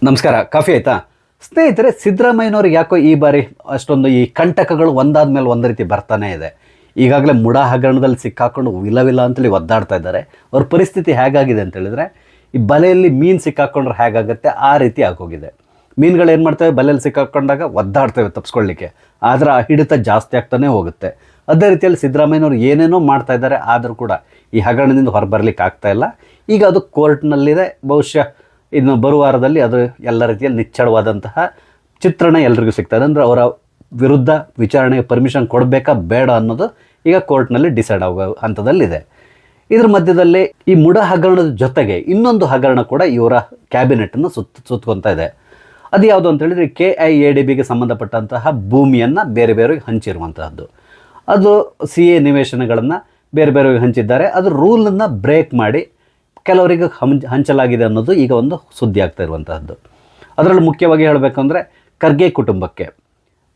ನಮಸ್ಕಾರ. ಕಾಫಿ ಆಯ್ತಾ ಸ್ನೇಹಿತರೆ? ಸಿದ್ದರಾಮಯ್ಯನವ್ರಿಗೆ ಯಾಕೋ ಈ ಬಾರಿ ಅಷ್ಟೊಂದು ಈ ಕಂಟಕಗಳು ಒಂದಾದ ಮೇಲೆ ಒಂದು ರೀತಿ ಬರ್ತಾನೆ ಇದೆ. ಈಗಾಗಲೇ ಮುಡಾ ಹಗರಣದಲ್ಲಿ ಸಿಕ್ಕಾಕೊಂಡು ವಿಲವಿಲ್ಲ ಅಂತೇಳಿ ಒದ್ದಾಡ್ತಾ ಇದ್ದಾರೆ. ಅವ್ರ ಪರಿಸ್ಥಿತಿ ಹೇಗಾಗಿದೆ ಅಂತ ಹೇಳಿದ್ರೆ, ಈ ಬಲೆಯಲ್ಲಿ ಮೀನು ಸಿಕ್ಕಾಕೊಂಡ್ರೆ ಹೇಗಾಗುತ್ತೆ ಆ ರೀತಿ ಆಗೋಗಿದೆ. ಮೀನುಗಳು ಏನು ಮಾಡ್ತವೆ, ಬಲೆಯಲ್ಲಿ ಸಿಕ್ಕಾಕೊಂಡಾಗ ಒದ್ದಾಡ್ತವೆ ತಪ್ಪಿಸ್ಕೊಳ್ಳಿಕ್ಕೆ, ಆದರೆ ಆ ಹಿಡಿತ ಜಾಸ್ತಿ ಆಗ್ತಾನೆ ಹೋಗುತ್ತೆ. ಅದೇ ರೀತಿಯಲ್ಲಿ ಸಿದ್ದರಾಮಯ್ಯನವ್ರು ಏನೇನೋ ಮಾಡ್ತಾ ಇದ್ದಾರೆ, ಆದರೂ ಕೂಡ ಈ ಹಗರಣದಿಂದ ಹೊರಬರಲಿಕ್ಕೆ ಆಗ್ತಾ ಇಲ್ಲ. ಈಗ ಅದು ಕೋರ್ಟ್ನಲ್ಲಿದೆ. ಬಹುಶಃ ಇನ್ನು ಬರುವ ವಾರದಲ್ಲಿ ಅದು ಎಲ್ಲ ರೀತಿಯಲ್ಲಿ ನಿಚ್ಚಳವಾದಂತಹ ಚಿತ್ರಣ ಎಲ್ರಿಗೂ ಸಿಗ್ತದೆ. ಅಂದರೆ ಅವರ ವಿರುದ್ಧ ವಿಚಾರಣೆಗೆ ಪರ್ಮಿಷನ್ ಕೊಡಬೇಕಾ ಬೇಡ ಅನ್ನೋದು ಈಗ ಕೋರ್ಟ್ನಲ್ಲಿ ಡಿಸೈಡ್ ಆಗೋ ಹಂತದಲ್ಲಿದೆ. ಇದ್ರ ಮಧ್ಯದಲ್ಲಿ ಈ ಮುಡಾ ಹಗರಣದ ಜೊತೆಗೆ ಇನ್ನೊಂದು ಹಗರಣ ಕೂಡ ಇವರ ಕ್ಯಾಬಿನೆಟನ್ನು ಸುತ್ತಕೊತಾ ಇದೆ. ಅದು ಯಾವುದು ಅಂತ ಹೇಳಿದರೆ, KIADBಗೆ ಸಂಬಂಧಪಟ್ಟಂತಹ ಭೂಮಿಯನ್ನು ಬೇರೆ ಬೇರೆ ಹಂಚಿರುವಂತಹದ್ದು. ಅದು CA ನಿವೇಶನಗಳನ್ನು ಬೇರೆ ಬೇರೆ ಹಂಚಿದ್ದಾರೆ. ಅದು ರೂಲನ್ನು ಬ್ರೇಕ್ ಮಾಡಿ ಕೆಲವರಿಗೆ ಹಂಚಲಾಗಿದೆ ಅನ್ನೋದು ಈಗ ಒಂದು ಸುದ್ದಿ ಆಗ್ತಾ ಇರುವಂತಹದ್ದು. ಅದರಲ್ಲಿ ಮುಖ್ಯವಾಗಿ ಹೇಳಬೇಕಂದ್ರೆ, ಖರ್ಗೆ ಕುಟುಂಬಕ್ಕೆ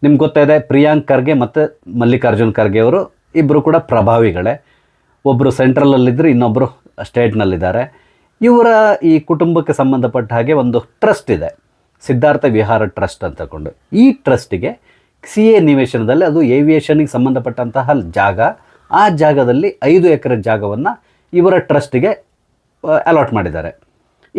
ನಿಮ್ಗೆ ಗೊತ್ತಾಯಿದೆ, ಪ್ರಿಯಾಂಕ್ ಖರ್ಗೆ ಮತ್ತು ಮಲ್ಲಿಕಾರ್ಜುನ್ ಖರ್ಗೆ ಅವರು ಇಬ್ಬರು ಕೂಡ ಪ್ರಭಾವಿಗಳೇ. ಒಬ್ಬರು ಸೆಂಟ್ರಲಲ್ಲಿದ್ದರು, ಇನ್ನೊಬ್ಬರು ಸ್ಟೇಟ್ನಲ್ಲಿದ್ದಾರೆ. ಇವರ ಈ ಕುಟುಂಬಕ್ಕೆ ಸಂಬಂಧಪಟ್ಟ ಹಾಗೆ ಒಂದು ಟ್ರಸ್ಟ್ ಇದೆ, ಸಿದ್ಧಾರ್ಥ ವಿಹಾರ ಟ್ರಸ್ಟ್ ಅಂತ ತಗೊಂಡು. ಈ ಟ್ರಸ್ಟಿಗೆ CA ನಿವೇಶನದಲ್ಲಿ, ಅದು ಏವಿಯೇಷನ್ಗೆ ಸಂಬಂಧಪಟ್ಟಂತಹ ಜಾಗ, ಆ ಜಾಗದಲ್ಲಿ 5 ಎಕರೆ ಜಾಗವನ್ನು ಇವರ ಟ್ರಸ್ಟಿಗೆ ಅಲಾಟ್ ಮಾಡಿದ್ದಾರೆ.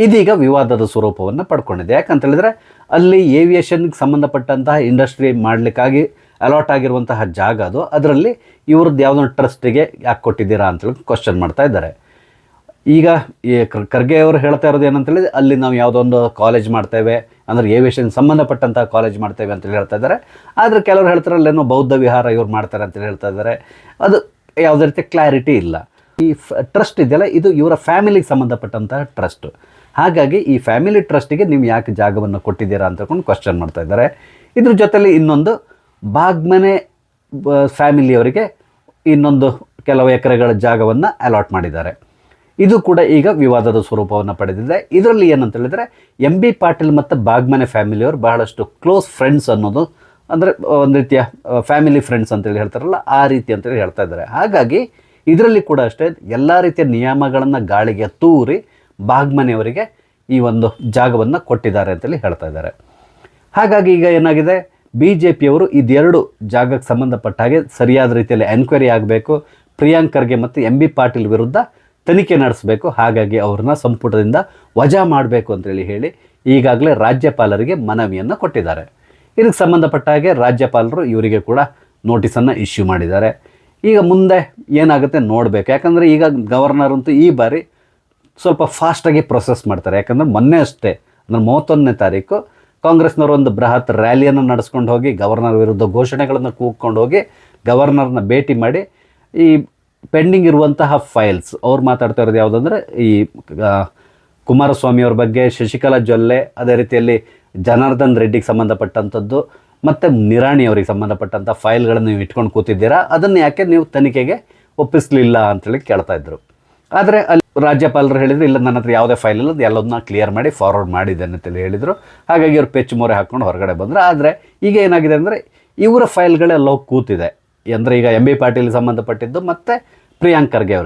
ಇದೀಗ ವಿವಾದದ ಸ್ವರೂಪವನ್ನು ಪಡ್ಕೊಂಡಿದೆ. ಯಾಕಂತೇಳಿದರೆ, ಅಲ್ಲಿ ಏವಿಯೇಷನ್ಗೆ ಸಂಬಂಧಪಟ್ಟಂತಹ ಇಂಡಸ್ಟ್ರಿ ಮಾಡಲಿಕ್ಕಾಗಿ ಅಲಾಟ್ ಆಗಿರುವಂತಹ ಜಾಗ ಅದು. ಅದರಲ್ಲಿ ಇವ್ರದ್ದು ಯಾವುದೊಂದು ಟ್ರಸ್ಟಿಗೆ ಯಾಕೆ ಕೊಟ್ಟಿದ್ದೀರಾ ಅಂತೇಳಿ ಕ್ವಶನ್ ಮಾಡ್ತಾ ಇದ್ದಾರೆ. ಈಗ ಈ ಖರ್ಗೆ ಅವರು ಹೇಳ್ತಾ ಇರೋದು ಏನಂತೇಳಿ, ಅಲ್ಲಿ ನಾವು ಯಾವುದೊಂದು ಕಾಲೇಜ್ ಮಾಡ್ತೇವೆ, ಅಂದರೆ ಏವಿಯೇಷನ್ ಸಂಬಂಧಪಟ್ಟಂತಹ ಕಾಲೇಜ್ ಮಾಡ್ತೇವೆ ಅಂತೇಳಿ ಹೇಳ್ತಾ ಇದ್ದಾರೆ. ಆದರೆ ಕೆಲವರು ಹೇಳ್ತಾರೆ ಅಲ್ಲೇನೋ ಬೌದ್ಧ ವಿಹಾರ ಇವ್ರು ಮಾಡ್ತಾರೆ ಅಂತೇಳಿ ಹೇಳ್ತಾ ಇದ್ದಾರೆ. ಅದು ಯಾವುದೇ ರೀತಿ ಕ್ಲಾರಿಟಿ ಇಲ್ಲ. ಈ ಟ್ರಸ್ಟ್ ಇದೆಯಲ್ಲ, ಇದು ಇವರ ಫ್ಯಾಮಿಲಿಗೆ ಸಂಬಂಧಪಟ್ಟಂತಹ ಟ್ರಸ್ಟು. ಹಾಗಾಗಿ ಈ ಫ್ಯಾಮಿಲಿ ಟ್ರಸ್ಟಿಗೆ ನೀವು ಯಾಕೆ ಜಾಗವನ್ನು ಕೊಟ್ಟಿದ್ದೀರಾ ಅಂತ ಹೇಳ್ಕೊಂಡು ಕ್ವಶನ್ ಮಾಡ್ತಾ ಇದ್ದಾರೆ. ಇದ್ರ ಜೊತೆಲಿ ಇನ್ನೊಂದು ಬಾಗ್ಮನೆ ಫ್ಯಾಮಿಲಿಯವರಿಗೆ ಇನ್ನೊಂದು ಕೆಲವು ಎಕರೆಗಳ ಜಾಗವನ್ನು ಅಲಾಟ್ ಮಾಡಿದ್ದಾರೆ. ಇದು ಕೂಡ ಈಗ ವಿವಾದದ ಸ್ವರೂಪವನ್ನು ಪಡೆದಿದೆ. ಇದರಲ್ಲಿ ಏನಂತ ಹೇಳಿದರೆ, MB ಪಾಟೀಲ್ ಮತ್ತು ಬಾಗ್ಮನೆ ಫ್ಯಾಮಿಲಿಯವರು ಬಹಳಷ್ಟು ಕ್ಲೋಸ್ ಫ್ರೆಂಡ್ಸ್ ಅನ್ನೋದು, ಅಂದರೆ ಒಂದು ರೀತಿಯ ಫ್ಯಾಮಿಲಿ ಫ್ರೆಂಡ್ಸ್ ಅಂತೇಳಿ ಹೇಳ್ತಾರಲ್ಲ, ಆ ರೀತಿ ಅಂತೇಳಿ ಹೇಳ್ತಾ ಇದ್ದಾರೆ. ಹಾಗಾಗಿ ಇದರಲ್ಲಿ ಕೂಡ ಅಷ್ಟೇ ಎಲ್ಲ ರೀತಿಯ ನಿಯಮಗಳನ್ನು ಗಾಳಿಗೆ ತೂರಿ ಬಾಗ್ಮನೆಯವರಿಗೆ ಈ ಒಂದು ಜಾಗವನ್ನು ಕೊಟ್ಟಿದ್ದಾರೆ ಅಂತೇಳಿ ಹೇಳ್ತಾ ಇದ್ದಾರೆ. ಹಾಗಾಗಿ ಈಗ ಏನಾಗಿದೆ, BJPಯವರು ಇದೆರಡು ಜಾಗಕ್ಕೆ ಸಂಬಂಧಪಟ್ಟ ಹಾಗೆ ಸರಿಯಾದ ರೀತಿಯಲ್ಲಿ ಎನ್ಕ್ವೈರಿ ಆಗಬೇಕು, ಪ್ರಿಯಾಂಕ್ ಖರ್ಗೆ ಮತ್ತು MB ಪಾಟೀಲ್ ವಿರುದ್ಧ ತನಿಖೆ ನಡೆಸಬೇಕು. ಹಾಗಾಗಿ ಅವ್ರನ್ನ ಸಂಪುಟದಿಂದ ವಜಾ ಮಾಡಬೇಕು ಅಂತೇಳಿ ಹೇಳಿ ಈಗಾಗಲೇ ರಾಜ್ಯಪಾಲರಿಗೆ ಮನವಿಯನ್ನು ಕೊಟ್ಟಿದ್ದಾರೆ. ಇದಕ್ಕೆ ಸಂಬಂಧಪಟ್ಟ ಹಾಗೆ ರಾಜ್ಯಪಾಲರು ಇವರಿಗೆ ಕೂಡ ನೋಟಿಸನ್ನು ಇಶ್ಯೂ ಮಾಡಿದ್ದಾರೆ. ಈಗ ಮುಂದೆ ಏನಾಗುತ್ತೆ ನೋಡಬೇಕು. ಯಾಕಂದರೆ ಈಗ ಗವರ್ನರ್ ಅಂತೂ ಈ ಬಾರಿ ಸ್ವಲ್ಪ ಫಾಸ್ಟಾಗಿ ಪ್ರೊಸೆಸ್ ಮಾಡ್ತಾರೆ. ಯಾಕಂದರೆ ಮೊನ್ನೆ ಅಷ್ಟೇ, ಅಂದರೆ 31ನೇ ತಾರೀಕು ಕಾಂಗ್ರೆಸ್ನವರು ಒಂದು ಬೃಹತ್ ರ್ಯಾಲಿಯನ್ನು ನಡೆಸ್ಕೊಂಡು ಹೋಗಿ ಗವರ್ನರ್ ವಿರುದ್ಧ ಘೋಷಣೆಗಳನ್ನು ಕೂಗ್ಕೊಂಡು ಹೋಗಿ ಗವರ್ನರ್ನ ಭೇಟಿ ಮಾಡಿ ಈ ಪೆಂಡಿಂಗ್ ಇರುವಂತಹ ಫೈಲ್ಸ್, ಅವ್ರು ಮಾತಾಡ್ತಾ ಇರೋದು ಯಾವುದಂದರೆ ಈ ಕುಮಾರಸ್ವಾಮಿಯವ್ರ ಬಗ್ಗೆ, ಶಶಿಕಲಾ ಜೊಲ್ಲೆ, ಅದೇ ರೀತಿಯಲ್ಲಿ ಜನಾರ್ದನ್ ರೆಡ್ಡಿಗೆ ಸಂಬಂಧಪಟ್ಟಂಥದ್ದು ಮತ್ತು ನಿರಾಣಿಯವರಿಗೆ ಸಂಬಂಧಪಟ್ಟಂಥ ಫೈಲ್ಗಳನ್ನು ನೀವು ಇಟ್ಕೊಂಡು ಕೂತಿದ್ದೀರಾ, ಅದನ್ನು ಯಾಕೆ ನೀವು ತನಿಖೆಗೆ ಒಪ್ಪಿಸಲಿಲ್ಲ ಅಂತೇಳಿ ಕೇಳ್ತಾಯಿದ್ರು. ಆದರೆ ಅಲ್ಲಿ ರಾಜ್ಯಪಾಲರು ಹೇಳಿದರು, ಇಲ್ಲ ನನ್ನ ಹತ್ರ ಯಾವುದೇ ಫೈಲ್ ಇಲ್ಲ, ಎಲ್ಲದನ್ನ ಕ್ಲಿಯರ್ ಮಾಡಿ ಫಾರ್ವರ್ಡ್ ಮಾಡಿದ್ದೇನೆ ಅಂತೇಳಿ ಹೇಳಿದರು. ಹಾಗಾಗಿ ಇವರು ಪೆಚ್ಚು ಮೊರೆ ಹಾಕ್ಕೊಂಡು ಹೊರಗಡೆ ಬಂದರು. ಆದರೆ ಈಗ ಏನಾಗಿದೆ ಅಂದರೆ, ಇವರ ಫೈಲ್ಗಳೆಲ್ಲ ಕೂತಿದೆ. ಅಂದರೆ ಈಗ MB ಪಾಟೀಲ್ ಸಂಬಂಧಪಟ್ಟಿದ್ದು ಮತ್ತು ಪ್ರಿಯಾಂಕ್ ಖರ್ಗೆ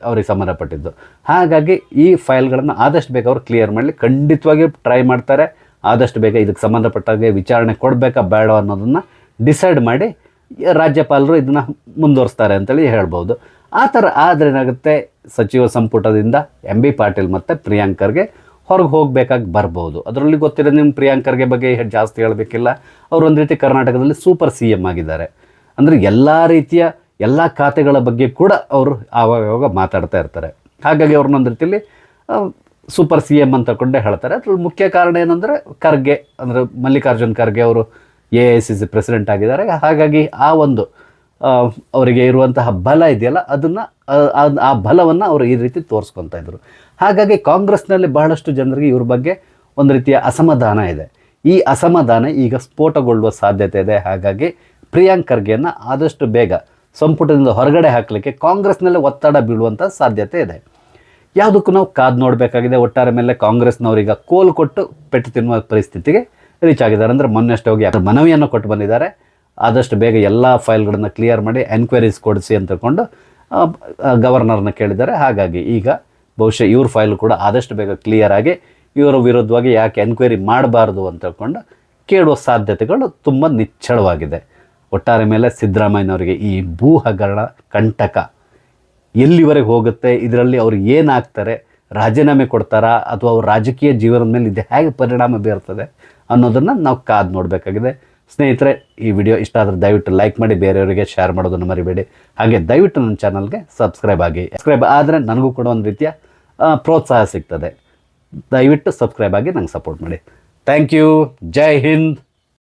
ಅವ್ರಿಗೆ ಸಂಬಂಧಪಟ್ಟಿದ್ದು. ಹಾಗಾಗಿ ಈ ಫೈಲ್ಗಳನ್ನು ಆದಷ್ಟು ಬೇಗ ಅವರು ಕ್ಲಿಯರ್ ಮಾಡಲಿ ಖಂಡಿತವಾಗಿ ಟ್ರೈ ಮಾಡ್ತಾರೆ. ಆದಷ್ಟು ಬೇಗ ಇದಕ್ಕೆ ಸಂಬಂಧಪಟ್ಟಾಗೆ ವಿಚಾರಣೆ ಕೊಡಬೇಕಾ ಬೇಡ ಅನ್ನೋದನ್ನು ಡಿಸೈಡ್ ಮಾಡಿ ರಾಜ್ಯಪಾಲರು ಇದನ್ನು ಮುಂದುವರಿಸ್ತಾರೆ ಅಂತೇಳಿ ಹೇಳ್ಬೋದು. ಆ ಥರ ಆದರೆ ಏನಾಗುತ್ತೆ, ಸಚಿವ ಸಂಪುಟದಿಂದ MB ಪಾಟೀಲ್ ಮತ್ತು ಪ್ರಿಯಾಂಕ್ ಖರ್ಗೆ ಹೊರಗೆ ಹೋಗಬೇಕಾಗಿ ಬರ್ಬೋದು. ಅದರಲ್ಲಿ ಗೊತ್ತಿರೋ ನಿಮ್ಮ ಪ್ರಿಯಾಂಕ್ ಖರ್ಗೆ ಬಗ್ಗೆ ಜಾಸ್ತಿ ಹೇಳಬೇಕಿಲ್ಲ. ಅವರು ಒಂದು ರೀತಿ ಕರ್ನಾಟಕದಲ್ಲಿ ಸೂಪರ್ CM ಆಗಿದ್ದಾರೆ. ಅಂದರೆ ಎಲ್ಲ ರೀತಿಯ ಎಲ್ಲ ಖಾತೆಗಳ ಬಗ್ಗೆ ಕೂಡ ಅವರು ಆವಾಗ ಮಾತಾಡ್ತಾ ಇರ್ತಾರೆ. ಹಾಗಾಗಿ ಅವ್ರನ್ನೊಂದು ರೀತಿಯಲ್ಲಿ ಸೂಪರ್ CM ಅಂತ ಕೊಂಡೇ ಹೇಳ್ತಾರೆ. ಅದ್ರಲ್ಲಿ ಮುಖ್ಯ ಕಾರಣ ಏನಂದರೆ, ಖರ್ಗೆ ಅಂದರೆ ಮಲ್ಲಿಕಾರ್ಜುನ್ ಖರ್ಗೆ ಅವರು AICC ಪ್ರೆಸಿಡೆಂಟ್ ಆಗಿದ್ದಾರೆ. ಹಾಗಾಗಿ ಆ ಒಂದು ಅವರಿಗೆ ಇರುವಂತಹ ಬಲ ಇದೆಯಲ್ಲ, ಅದನ್ನು ಆ ಬಲವನ್ನು ಅವರು ಈ ರೀತಿ ತೋರಿಸ್ಕೊತಾ ಇದ್ರು. ಹಾಗಾಗಿ ಕಾಂಗ್ರೆಸ್ನಲ್ಲಿ ಬಹಳಷ್ಟು ಜನರಿಗೆ ಇವ್ರ ಬಗ್ಗೆ ಒಂದು ರೀತಿಯ ಅಸಮಾಧಾನ ಇದೆ. ಈ ಅಸಮಾಧಾನ ಈಗ ಸ್ಫೋಟಗೊಳ್ಳುವ ಸಾಧ್ಯತೆ ಇದೆ. ಹಾಗಾಗಿ ಪ್ರಿಯಾಂಕ್ ಖರ್ಗೆಯನ್ನು ಆದಷ್ಟು ಬೇಗ ಸಂಪುಟದಿಂದ ಹೊರಗಡೆ ಹಾಕಲಿಕ್ಕೆ ಕಾಂಗ್ರೆಸ್ನಲ್ಲೇ ಒತ್ತಡ ಬೀಳುವಂಥ ಸಾಧ್ಯತೆ ಇದೆ. ಯಾವುದಕ್ಕೂ ನಾವು ಕಾದು ನೋಡಬೇಕಾಗಿದೆ. ಒಟ್ಟಾರೆ ಮೇಲೆ ಕಾಂಗ್ರೆಸ್ನವರೀಗ ಕೋಲು ಕೊಟ್ಟು ಪೆಟ್ಟು ತಿನ್ನುವ ಪರಿಸ್ಥಿತಿಗೆ ರೀಚ್ ಆಗಿದ್ದಾರೆ. ಅಂದರೆ ಮೊನ್ನೆಷ್ಟು ಹೋಗಿ ಮನವಿಯನ್ನು ಕೊಟ್ಟು ಬಂದಿದ್ದಾರೆ, ಆದಷ್ಟು ಬೇಗ ಎಲ್ಲ ಫೈಲ್ಗಳನ್ನು ಕ್ಲಿಯರ್ ಮಾಡಿ ಎನ್ಕ್ವೈರೀಸ್ ಕೊಡಿಸಿ ಅಂತ ತಿಳ್ಕೊಂಡು ಗವರ್ನರ್ನ ಕೇಳಿದ್ದಾರೆ. ಹಾಗಾಗಿ ಈಗ ಬಹುಶಃ ಇವ್ರ ಫೈಲ್ ಕೂಡ ಆದಷ್ಟು ಬೇಗ ಕ್ಲಿಯರ್ ಆಗಿ ಇವರ ವಿರುದ್ಧವಾಗಿ ಯಾಕೆ ಎನ್ಕ್ವೈರಿ ಮಾಡಬಾರ್ದು ಅಂತ ಹೇಳ್ಕೊಂಡು ಕೇಳುವ ಸಾಧ್ಯತೆಗಳು ತುಂಬ ನಿಚ್ಚಳವಾಗಿದೆ. ಒಟ್ಟಾರೆ ಮೇಲೆ ಸಿದ್ದರಾಮಯ್ಯನವರಿಗೆ ಈ ಭೂ ಹಗರಣ ಕಂಟಕ ಎಲ್ಲಿವರೆಗೆ ಹೋಗುತ್ತೆ, ಇದರಲ್ಲಿ ಅವ್ರು ಏನಾಗ್ತಾರೆ, ರಾಜೀನಾಮೆ ಕೊಡ್ತಾರಾ ಅಥವಾ ಅವ್ರ ರಾಜಕೀಯ ಜೀವನದ ಮೇಲೆ ಇದು ಹೇಗೆ ಪರಿಣಾಮ ಬೀರ್ತದೆ ಅನ್ನೋದನ್ನು ನಾವು ಕಾದು ನೋಡಬೇಕಾಗಿದೆ. ಸ್ನೇಹಿತರೆ, ಈ ವಿಡಿಯೋ ಇಷ್ಟ ಆದರೆ ದಯವಿಟ್ಟು ಲೈಕ್ ಮಾಡಿ, ಬೇರೆಯವರಿಗೆ ಶೇರ್ ಮಾಡೋದನ್ನು ಮರಿಬೇಡಿ. ಹಾಗೆ ದಯವಿಟ್ಟು ನನ್ನ ಚಾನಲ್ಗೆ ಸಬ್ಸ್ಕ್ರೈಬ್ ಆಗಿ. ಸಬ್ಸ್ಕ್ರೈಬ್ ಆದರೆ ನನಗೂ ಕೂಡ ಒಂದು ರೀತಿಯ ಪ್ರೋತ್ಸಾಹ ಸಿಗ್ತದೆ. ದಯವಿಟ್ಟು ಸಬ್ಸ್ಕ್ರೈಬ್ ಆಗಿ ನಂಗೆ ಸಪೋರ್ಟ್ ಮಾಡಿ. Thank you. ಜೈ ಹಿಂದ್.